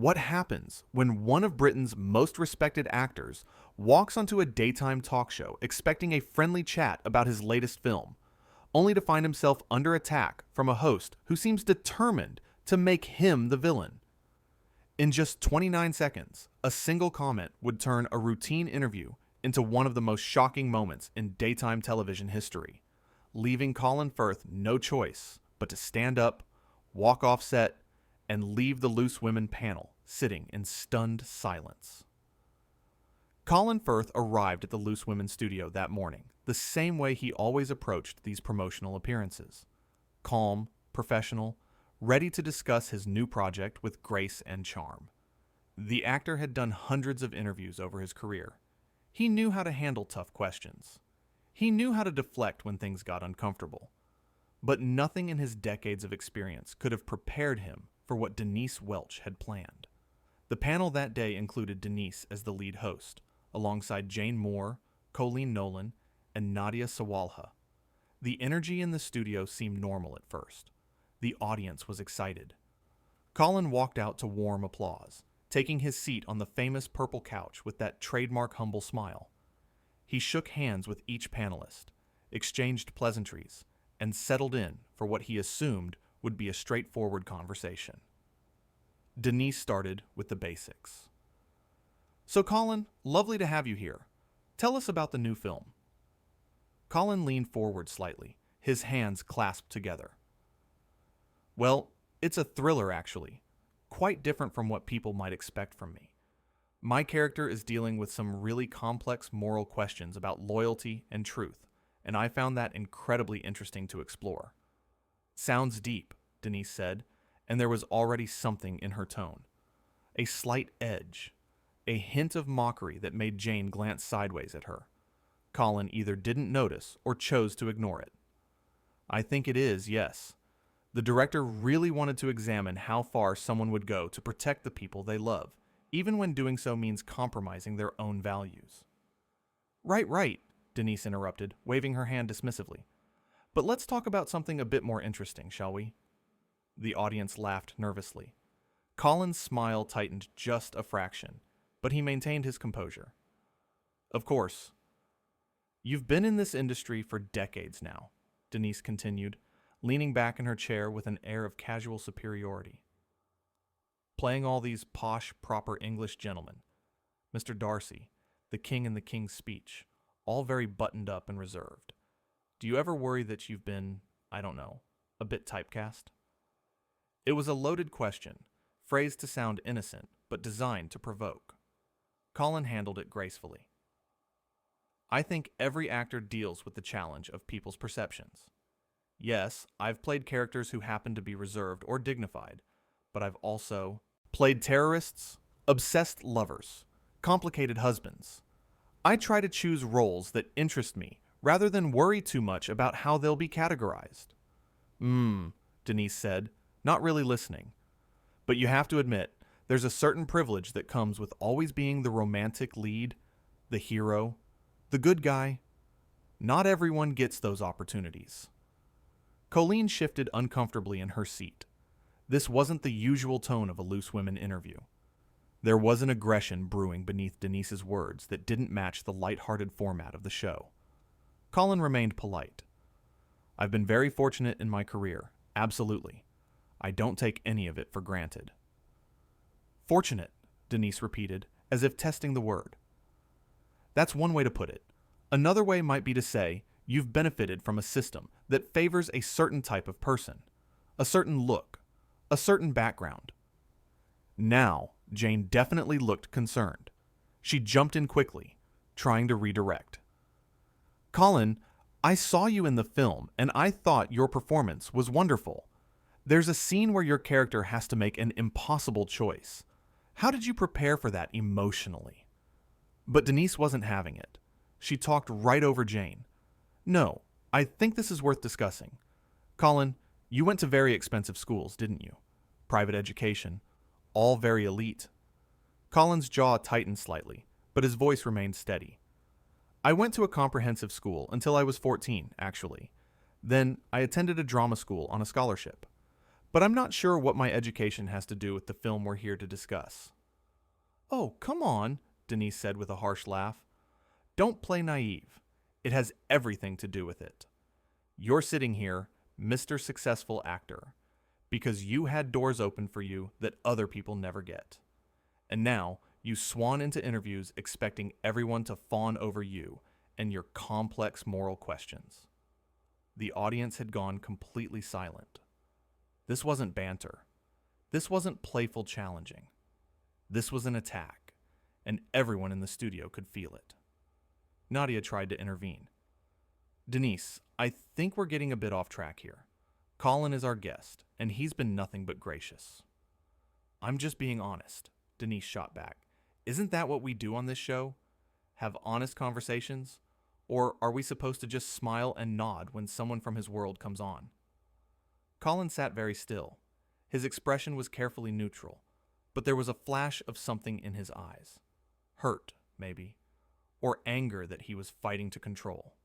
What happens when one of Britain's most respected actors walks onto a daytime talk show expecting a friendly chat about his latest film, only to find himself under attack from a host who seems determined to make him the villain? In just 29 seconds, a single comment would turn a routine interview into one of the most shocking moments in daytime television history, leaving Colin Firth no choice but to stand up, walk off set, and leave the Loose Women panel sitting in stunned silence. Colin Firth arrived at the Loose Women studio that morning, the same way he always approached these promotional appearances. Calm, professional, ready to discuss his new project with grace and charm. The actor had done hundreds of interviews over his career. He knew how to handle tough questions. He knew how to deflect when things got uncomfortable. But nothing in his decades of experience could have prepared him for what Denise Welch had planned. The panel that day included Denise as the lead host, alongside Jane Moore, Colleen Nolan, and Nadia Sawalha. The energy in the studio seemed normal at first. The audience was excited. Colin walked out to warm applause, taking his seat on the famous purple couch with that trademark humble smile. He shook hands with each panelist, exchanged pleasantries, and settled in for what he assumed would be a straightforward conversation. Denise started with the basics. "So Colin, lovely to have you here. Tell us about the new film." Colin leaned forward slightly, his hands clasped together. "Well, it's a thriller actually, quite different from what people might expect from me. My character is dealing with some really complex moral questions about loyalty and truth, and I found that incredibly interesting to explore." "Sounds deep," Denise said, and there was already something in her tone. A slight edge, a hint of mockery that made Jane glance sideways at her. Colin either didn't notice or chose to ignore it. "I think it is, yes. The director really wanted to examine how far someone would go to protect the people they love, even when doing so means compromising their own values." Right, Denise interrupted, waving her hand dismissively. "But let's talk about something a bit more interesting, shall we?" The audience laughed nervously. Colin's smile tightened just a fraction, but he maintained his composure. "Of course. You've been in this industry for decades now," Denise continued, leaning back in her chair with an air of casual superiority. "Playing all these posh, proper English gentlemen. Mr. Darcy, the King in the King's Speech, all very buttoned up and reserved. Do you ever worry that you've been, I don't know, a bit typecast?" It was a loaded question, phrased to sound innocent, but designed to provoke. Colin handled it gracefully. "I think every actor deals with the challenge of people's perceptions. Yes, I've played characters who happen to be reserved or dignified, but I've also played terrorists, obsessed lovers, complicated husbands. I try to choose roles that interest me rather than worry too much about how they'll be categorized." Denise said, not really listening. "But you have to admit, there's a certain privilege that comes with always being the romantic lead, the hero, the good guy. Not everyone gets those opportunities." Colleen shifted uncomfortably in her seat. This wasn't the usual tone of a Loose Women interview. There was an aggression brewing beneath Denise's words that didn't match the light-hearted format of the show. Colin remained polite. "I've been very fortunate in my career, absolutely. I don't take any of it for granted." "Fortunate," Denise repeated, as if testing the word. "That's one way to put it. Another way might be to say you've benefited from a system that favors a certain type of person, a certain look, a certain background." Now, Jane definitely looked concerned. She jumped in quickly, trying to redirect. "Colin, I saw you in the film, and I thought your performance was wonderful. There's a scene where your character has to make an impossible choice. How did you prepare for that emotionally?" But Denise wasn't having it. She talked right over Jane. "No, I think this is worth discussing. Colin, you went to very expensive schools, didn't you? Private education, all very elite." Colin's jaw tightened slightly, but his voice remained steady. "I went to a comprehensive school until I was 14, actually. Then I attended a drama school on a scholarship. But I'm not sure what my education has to do with the film we're here to discuss. Oh, come on, Denise said with a harsh laugh. Don't play naive. It has everything to do with it. You're sitting here, Mr. Successful Actor, because you had doors open for you that other people never get. And now, you swan into interviews expecting everyone to fawn over you and your complex moral questions. The audience had gone completely silent. This wasn't banter. This wasn't playful challenging. This was an attack, and everyone in the studio could feel it. Nadia tried to intervene. Denise, I think we're getting a bit off track here. Colin is our guest, and he's been nothing but gracious. I'm just being honest, Denise shot back. Isn't that what we do on this show? Have honest conversations? Or are we supposed to just smile and nod when someone from his world comes on? Colin sat very still. His expression was carefully neutral, but there was a flash of something in his eyes. Hurt, maybe, or anger that he was fighting to control.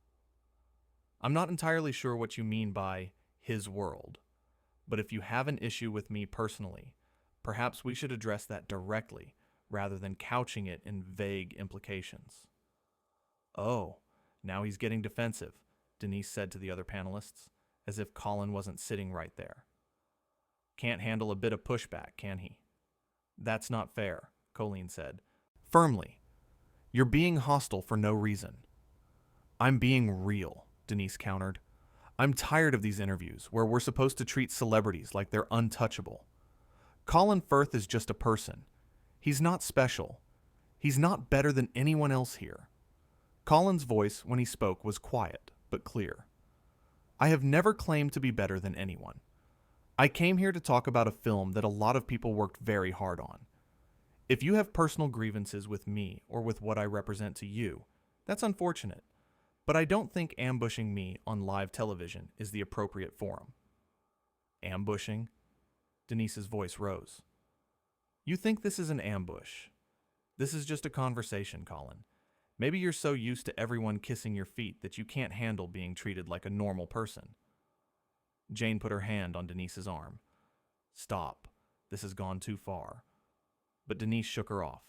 I'm not entirely sure what you mean by his world, but if you have an issue with me personally, perhaps we should address that directly rather than couching it in vague implications. Oh, now he's getting defensive, Denise said to the other panelists, as if Colin wasn't sitting right there. Can't handle a bit of pushback, can he? That's not fair, Colleen said, firmly. You're being hostile for no reason. I'm being real, Denise countered. I'm tired of these interviews where we're supposed to treat celebrities like they're untouchable. Colin Firth is just a person. He's not special. He's not better than anyone else here. Colin's voice, when he spoke, was quiet, but clear. I have never claimed to be better than anyone. I came here to talk about a film that a lot of people worked very hard on. If you have personal grievances with me or with what I represent to you, that's unfortunate. But I don't think ambushing me on live television is the appropriate forum. Ambushing? Denise's voice rose. You think this is an ambush? This is just a conversation, Colin. Maybe you're so used to everyone kissing your feet that you can't handle being treated like a normal person. Jane put her hand on Denise's arm. Stop. This has gone too far. But Denise shook her off.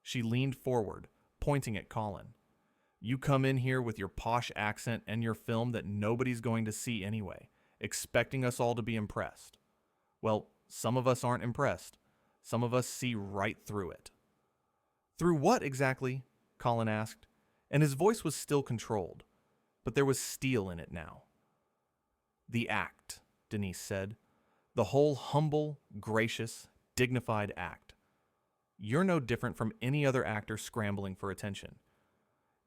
She leaned forward, pointing at Colin. You come in here with your posh accent and your film that nobody's going to see anyway, expecting us all to be impressed. Well, some of us aren't impressed. Some of us see right through it. Through what exactly? Colin asked, and his voice was still controlled, but there was steel in it now. The act, Denise said. The whole humble, gracious, dignified act. You're no different from any other actor scrambling for attention.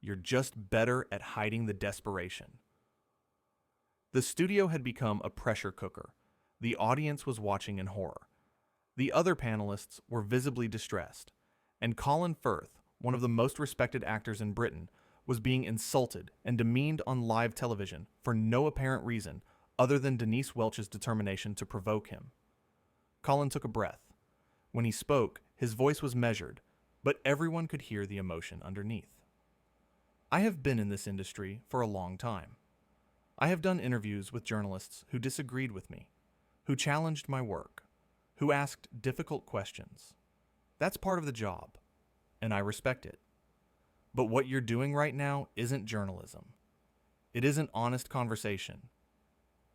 You're just better at hiding the desperation. The studio had become a pressure cooker. The audience was watching in horror. The other panelists were visibly distressed, and Colin Firth, one of the most respected actors in Britain, was being insulted and demeaned on live television for no apparent reason other than Denise Welch's determination to provoke him. Colin took a breath. When he spoke, his voice was measured, but everyone could hear the emotion underneath. I have been in this industry for a long time. I have done interviews with journalists who disagreed with me, who challenged my work, who asked difficult questions. That's part of the job, and I respect it. But what you're doing right now isn't journalism. It isn't honest conversation.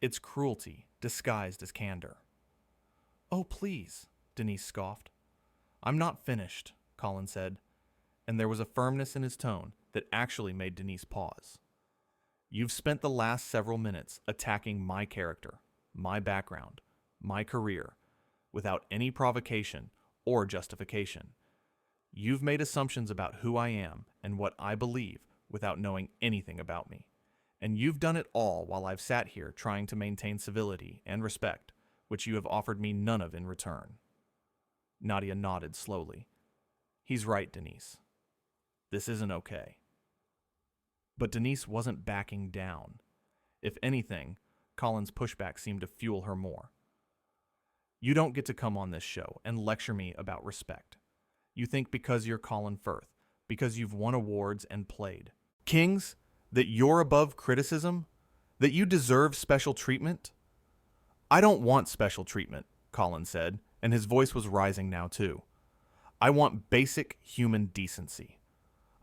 It's cruelty disguised as candor. Oh, please, Denise scoffed. I'm not finished, Colin said, and there was a firmness in his tone that actually made Denise pause. You've spent the last several minutes attacking my character, my background, my career, without any provocation or justification. You've made assumptions about who I am and what I believe without knowing anything about me. And you've done it all while I've sat here trying to maintain civility and respect, which you have offered me none of in return. Nadia nodded slowly. He's right, Denise. This isn't okay. But Denise wasn't backing down. If anything, Colin's pushback seemed to fuel her more. You don't get to come on this show and lecture me about respect. You think because you're Colin Firth, because you've won awards and played Kings, that you're above criticism? That you deserve special treatment? I don't want special treatment, Colin said, and his voice was rising now too. I want basic human decency.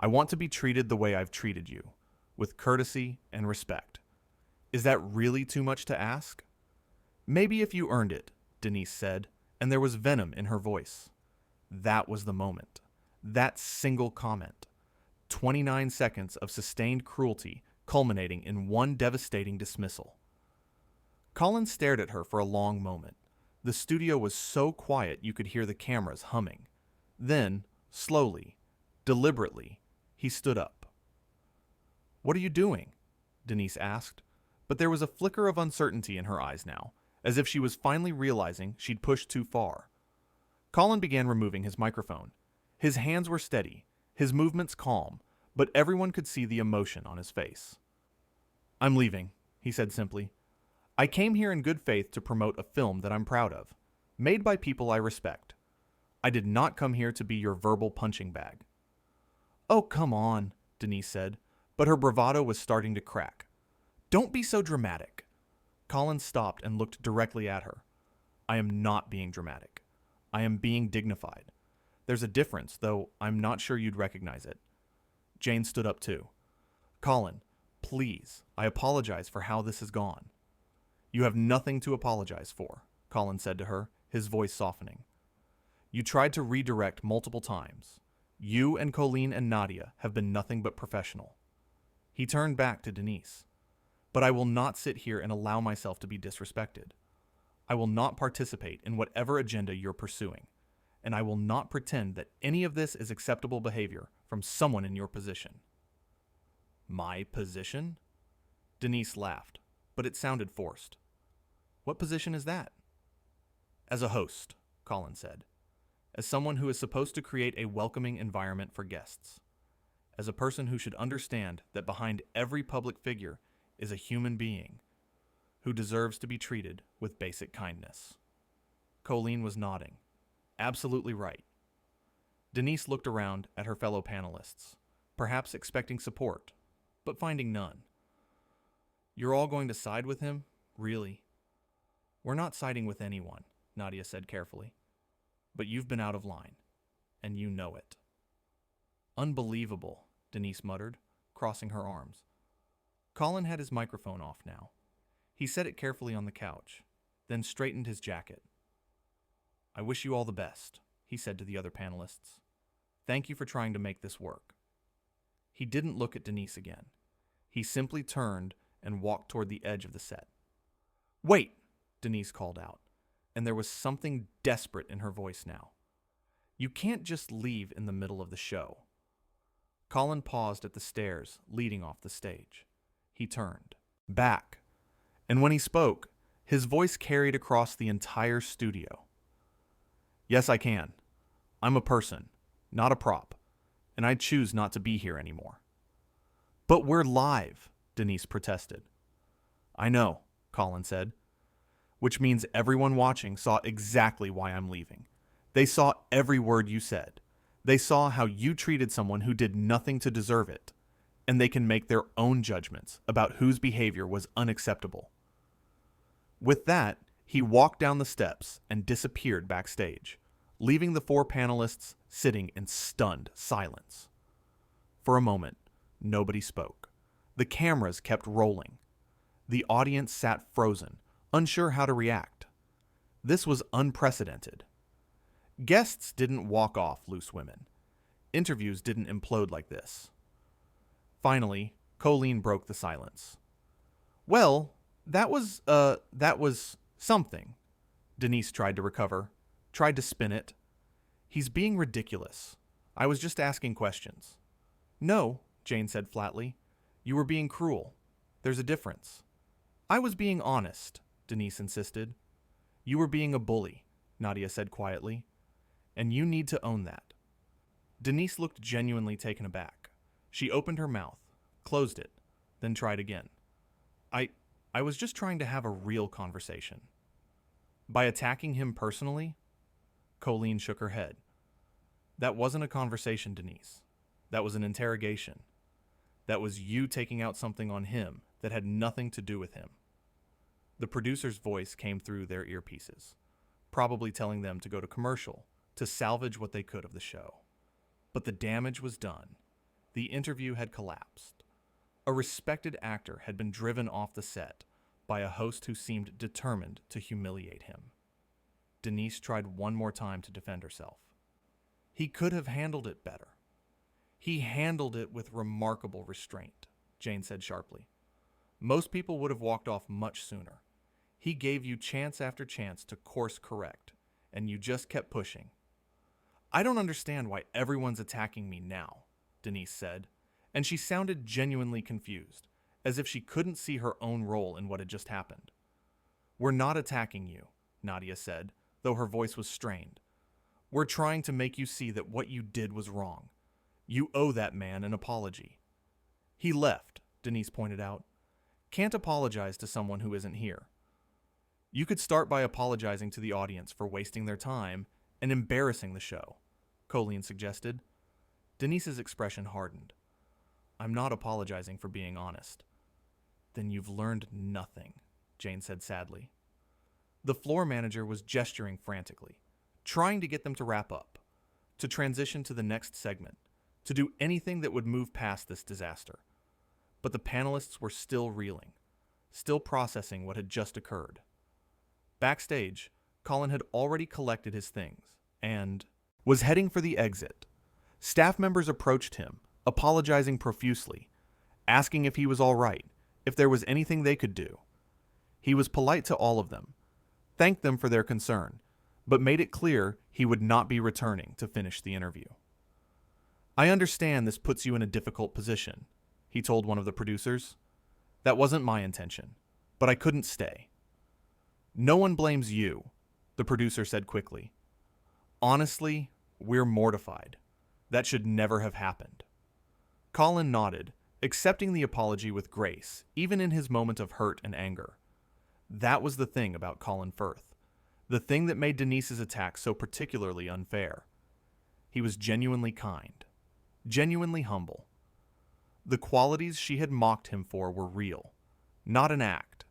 I want to be treated the way I've treated you, with courtesy and respect. Is that really too much to ask? Maybe if you earned it, Denise said, and there was venom in her voice. That was the moment. That single comment. 29 seconds of sustained cruelty culminating in one devastating dismissal. Colin stared at her for a long moment. The studio was so quiet you could hear the cameras humming. Then, slowly, deliberately, he stood up. "What are you doing?" Denise asked, but there was a flicker of uncertainty in her eyes now, as if she was finally realizing she'd pushed too far. Colin began removing his microphone. His hands were steady, his movements calm, but everyone could see the emotion on his face. "I'm leaving," he said simply. "I came here in good faith to promote a film that I'm proud of, made by people I respect. I did not come here to be your verbal punching bag." "Oh, come on," Denise said, but her bravado was starting to crack. "Don't be so dramatic." Colin stopped and looked directly at her. "I am not being dramatic. I am being dignified. There's a difference, though I'm not sure you'd recognize it." Jane stood up too. "Colin, please, I apologize for how this has gone." "You have nothing to apologize for," Colin said to her, his voice softening. "You tried to redirect multiple times. You and Colleen and Nadia have been nothing but professional." He turned back to Denise. "But I will not sit here and allow myself to be disrespected. I will not participate in whatever agenda you're pursuing, and I will not pretend that any of this is acceptable behavior from someone in your position." "My position?" Denise laughed, but it sounded forced. "What position is that?" "As a host," Colin said. "As someone who is supposed to create a welcoming environment for guests. As a person who should understand that behind every public figure is a human being who deserves to be treated with basic kindness." Colleen was nodding. Absolutely right. Denise looked around at her fellow panelists, perhaps expecting support, but finding none. "You're all going to side with him? Really?" "We're not siding with anyone," Nadia said carefully. "But you've been out of line, and you know it." "Unbelievable," Denise muttered, crossing her arms. Colin had his microphone off now. He set it carefully on the couch, then straightened his jacket. "I wish you all the best," he said to the other panelists. "Thank you for trying to make this work." He didn't look at Denise again. He simply turned and walked toward the edge of the set. "Wait!" Denise called out, and there was something desperate in her voice now. "You can't just leave in the middle of the show." Colin paused at the stairs leading off the stage. He turned back, and when he spoke, his voice carried across the entire studio. "Yes, I can. I'm a person, not a prop, and I choose not to be here anymore." "But we're live," Denise protested. "I know," Colin said, "which means everyone watching saw exactly why I'm leaving. They saw every word you said. They saw how you treated someone who did nothing to deserve it, and they can make their own judgments about whose behavior was unacceptable." With that, he walked down the steps and disappeared backstage, leaving the four panelists sitting in stunned silence. For a moment, nobody spoke. The cameras kept rolling. The audience sat frozen, unsure how to react. This was unprecedented. Guests didn't walk off loose women. Interviews didn't implode like this. Finally, Colleen broke the silence. "Well, that was something." Denise tried to recover, tried to spin it. "He's being ridiculous. I was just asking questions." "No," Jane said flatly. "You were being cruel. There's a difference." "I was being honest," Denise insisted. "You were being a bully," Nadia said quietly. "And you need to own that." Denise looked genuinely taken aback. She opened her mouth, closed it, then tried again. I was just trying to have a real conversation." "By attacking him personally?" Colleen shook her head. "That wasn't a conversation, Denise. That was an interrogation. That was you taking out something on him that had nothing to do with him." The producer's voice came through their earpieces, probably telling them to go to commercial, to salvage what they could of the show. But the damage was done. The interview had collapsed. A respected actor had been driven off the set by a host who seemed determined to humiliate him. Denise tried one more time to defend herself. He could have handled it better. He handled it with remarkable restraint, Jane said sharply. Most people would have walked off much sooner. He gave you chance after chance to course correct, and you just kept pushing. I don't understand why everyone's attacking me now, Denise said, and she sounded genuinely confused, as if she couldn't see her own role in what had just happened. We're not attacking you, Nadia said, though her voice was strained. We're trying to make you see that what you did was wrong. You owe that man an apology. He left, Denise pointed out. Can't apologize to someone who isn't here. You could start by apologizing to the audience for wasting their time and embarrassing the show, Colleen suggested. Denise's expression hardened. I'm not apologizing for being honest. Then you've learned nothing, Jane said sadly. The floor manager was gesturing frantically, trying to get them to wrap up, to transition to the next segment, to do anything that would move past this disaster. But the panelists were still reeling, still processing what had just occurred. Backstage, Colin had already collected his things and was heading for the exit. Staff members approached him, apologizing profusely, asking if he was all right, if there was anything they could do. He was polite to all of them, thanked them for their concern, but made it clear he would not be returning to finish the interview. I understand this puts you in a difficult position, he told one of the producers. That wasn't my intention, but I couldn't stay. No one blames you, the producer said quickly. Honestly, we're mortified. That should never have happened. Colin nodded, accepting the apology with grace, even in his moment of hurt and anger. That was the thing about Colin Firth, the thing that made Denise's attack so particularly unfair. He was genuinely kind, genuinely humble. The qualities she had mocked him for were real, not an act,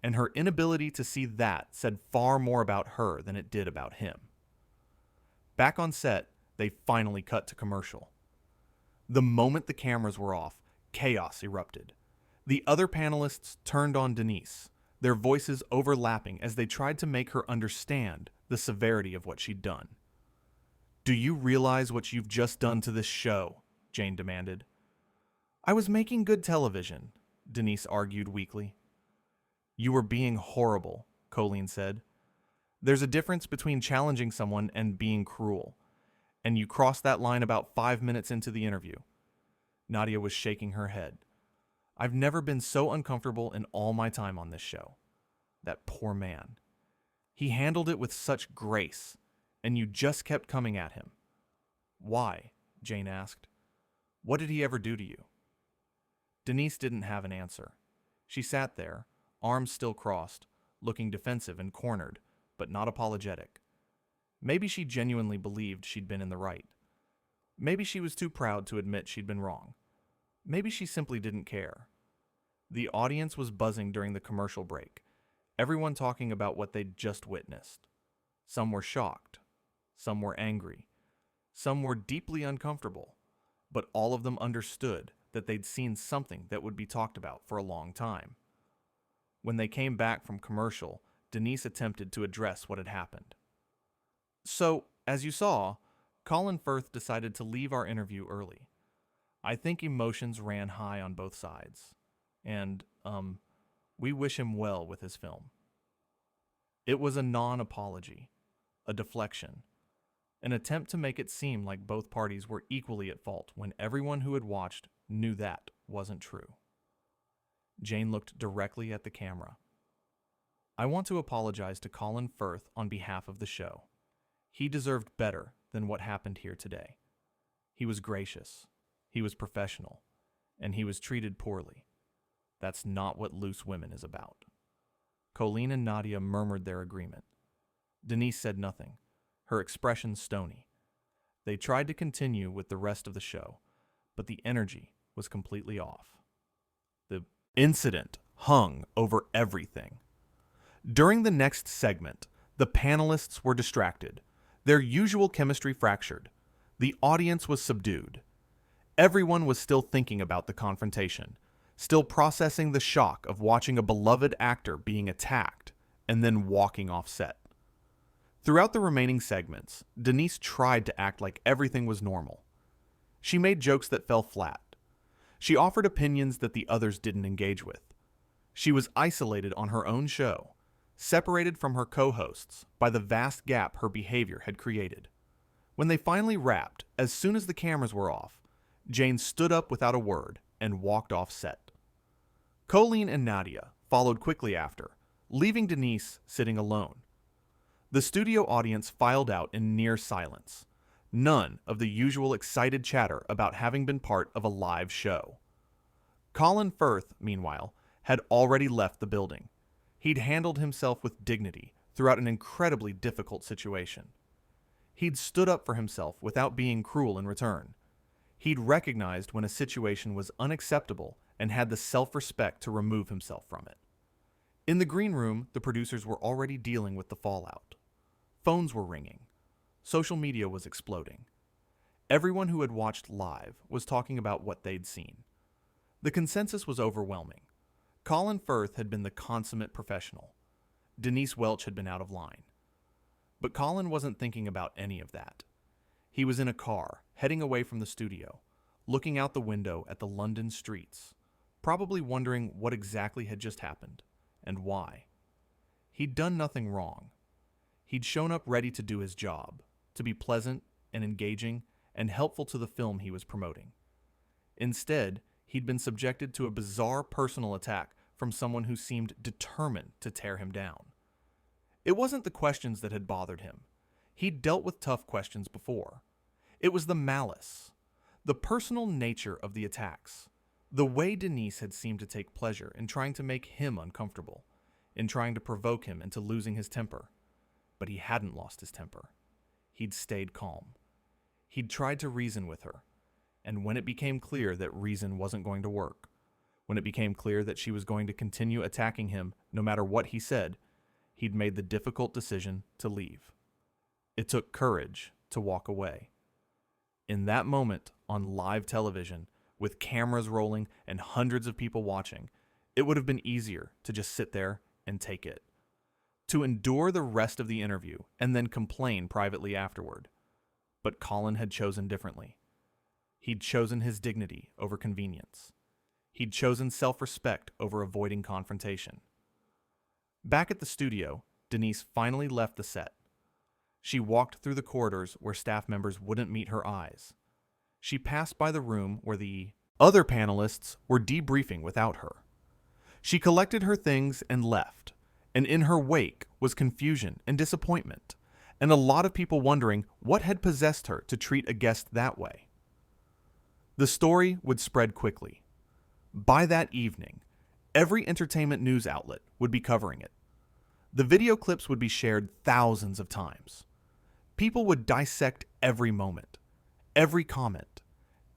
and her inability to see that said far more about her than it did about him. Back on set, they finally cut to commercial. The moment the cameras were off, chaos erupted. The other panelists turned on Denise, their voices overlapping as they tried to make her understand the severity of what she'd done. Do you realize what you've just done to this show? Jane demanded. I was making good television, Denise argued weakly. You were being horrible, Colleen said. There's a difference between challenging someone and being cruel, and you crossed that line about 5 minutes into the interview. Nadia was shaking her head. I've never been so uncomfortable in all my time on this show. That poor man. He handled it with such grace, and you just kept coming at him. Why? Jane asked. What did he ever do to you? Denise didn't have an answer. She sat there, arms still crossed, looking defensive and cornered, but not apologetic. Maybe she genuinely believed she'd been in the right. Maybe she was too proud to admit she'd been wrong. Maybe she simply didn't care. The audience was buzzing during the commercial break, everyone talking about what they'd just witnessed. Some were shocked. Some were angry. Some were deeply uncomfortable, but all of them understood that they'd seen something that would be talked about for a long time. When they came back from commercial, Denise attempted to address what had happened. So, as you saw, Colin Firth decided to leave our interview early. I think emotions ran high on both sides, and, we wish him well with his film. It was a non-apology, a deflection, an attempt to make it seem like both parties were equally at fault when everyone who had watched knew that wasn't true. Jane looked directly at the camera. I want to apologize to Colin Firth on behalf of the show. He deserved better than what happened here today. He was gracious, he was professional, and he was treated poorly. That's not what Loose Women is about. Colleen and Nadia murmured their agreement. Denise said nothing, her expression stony. They tried to continue with the rest of the show, but the energy was completely off. The incident hung over everything. During the next segment, the panelists were distracted, their usual chemistry fractured. The audience was subdued. Everyone was still thinking about the confrontation, still processing the shock of watching a beloved actor being attacked and then walking off set. Throughout the remaining segments, Denise tried to act like everything was normal. She made jokes that fell flat. She offered opinions that the others didn't engage with. She was isolated on her own show, separated from her co-hosts by the vast gap her behavior had created. When they finally wrapped, as soon as the cameras were off, Jane stood up without a word and walked off set. Colleen and Nadia followed quickly after, leaving Denise sitting alone. The studio audience filed out in near silence. None of the usual excited chatter about having been part of a live show. Colin Firth, meanwhile, had already left the building. He'd handled himself with dignity throughout an incredibly difficult situation. He'd stood up for himself without being cruel in return. He'd recognized when a situation was unacceptable and had the self-respect to remove himself from it. In the green room, the producers were already dealing with the fallout. Phones were ringing. Social media was exploding. Everyone who had watched live was talking about what they'd seen. The consensus was overwhelming. Colin Firth had been the consummate professional. Denise Welch had been out of line. But Colin wasn't thinking about any of that. He was in a car, heading away from the studio, looking out the window at the London streets, probably wondering what exactly had just happened, and why. He'd done nothing wrong. He'd shown up ready to do his job, to be pleasant and engaging and helpful to the film he was promoting. Instead, he'd been subjected to a bizarre personal attack from someone who seemed determined to tear him down. It wasn't the questions that had bothered him. He'd dealt with tough questions before. It was the malice, the personal nature of the attacks, the way Denise had seemed to take pleasure in trying to make him uncomfortable, in trying to provoke him into losing his temper. But he hadn't lost his temper. He'd stayed calm. He'd tried to reason with her, and when it became clear that reason wasn't going to work, when it became clear that she was going to continue attacking him no matter what he said, he'd made the difficult decision to leave. It took courage to walk away. In that moment, on live television, with cameras rolling and hundreds of people watching, it would have been easier to just sit there and take it. To endure the rest of the interview and then complain privately afterward. But Colin had chosen differently. He'd chosen his dignity over convenience. He'd chosen self-respect over avoiding confrontation. Back at the studio, Denise finally left the set. She walked through the corridors where staff members wouldn't meet her eyes. She passed by the room where the other panelists were debriefing without her. She collected her things and left, and in her wake was confusion and disappointment, and a lot of people wondering what had possessed her to treat a guest that way. The story would spread quickly. By that evening, every entertainment news outlet would be covering it. The video clips would be shared thousands of times. People would dissect every moment, every comment,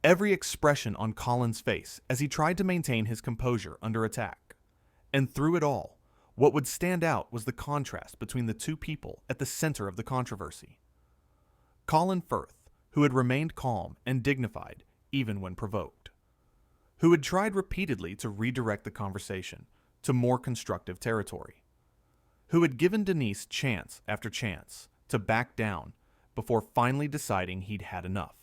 every expression on Colin's face as he tried to maintain his composure under attack. And through it all, what would stand out was the contrast between the two people at the center of the controversy. Colin Firth, who had remained calm and dignified even when provoked, who had tried repeatedly to redirect the conversation to more constructive territory, who had given Denise chance after chance to back down before finally deciding he'd had enough,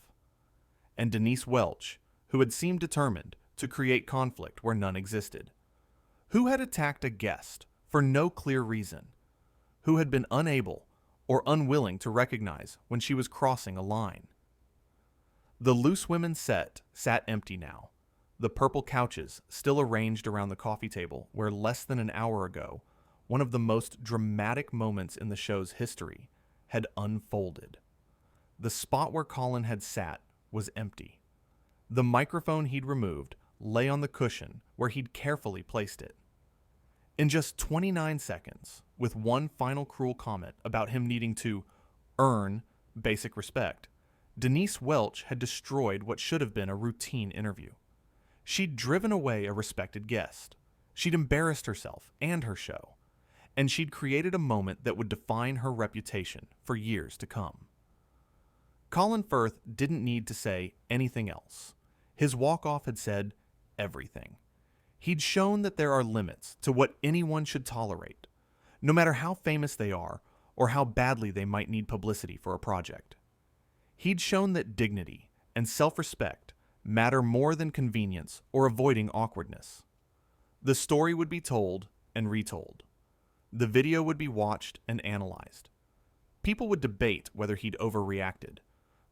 and Denise Welch, who had seemed determined to create conflict where none existed, who had attacked a guest for no clear reason, who had been unable or unwilling to recognize when she was crossing a line. The Loose Women set sat empty now, the purple couches still arranged around the coffee table where less than an hour ago, one of the most dramatic moments in the show's history had unfolded. The spot where Colin had sat was empty. The microphone he'd removed lay on the cushion where he'd carefully placed it. In just 29 seconds, with one final cruel comment about him needing to earn basic respect, Denise Welch had destroyed what should have been a routine interview. She'd driven away a respected guest. She'd embarrassed herself and her show. and she'd created a moment that would define her reputation for years to come. Colin Firth didn't need to say anything else. His walk-off had said everything. He'd shown that there are limits to what anyone should tolerate, no matter how famous they are or how badly they might need publicity for a project. He'd shown that dignity and self-respect matter more than convenience or avoiding awkwardness. The story would be told and retold. The video would be watched and analyzed. People would debate whether he'd overreacted,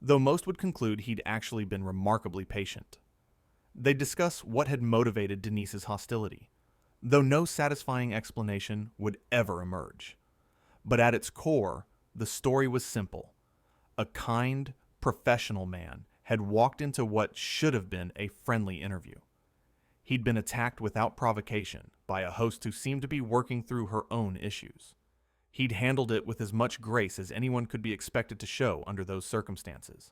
though most would conclude he'd actually been remarkably patient. They'd discuss what had motivated Denise's hostility, though no satisfying explanation would ever emerge. But at its core, the story was simple. A kind, professional man had walked into what should have been a friendly interview. He'd been attacked without provocation by a host who seemed to be working through her own issues. He'd handled it with as much grace as anyone could be expected to show under those circumstances.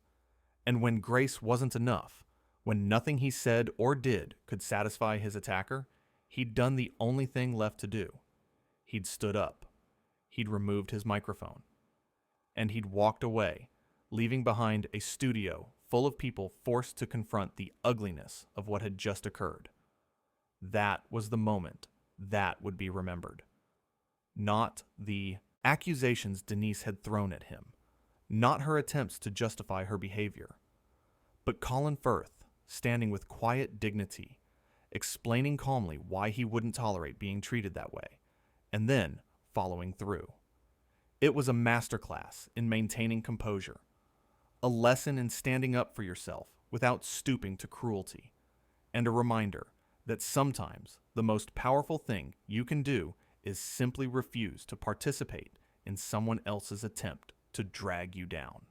And when grace wasn't enough, when nothing he said or did could satisfy his attacker, he'd done the only thing left to do. He'd stood up. He'd removed his microphone. And he'd walked away, leaving behind a studio full of people forced to confront the ugliness of what had just occurred. That was the moment that would be remembered. Not the accusations Denise had thrown at him, not her attempts to justify her behavior, but Colin Firth, standing with quiet dignity, explaining calmly why he wouldn't tolerate being treated that way, and then following through. It was a masterclass in maintaining composure, a lesson in standing up for yourself without stooping to cruelty, and a reminder that sometimes the most powerful thing you can do is simply refuse to participate in someone else's attempt to drag you down.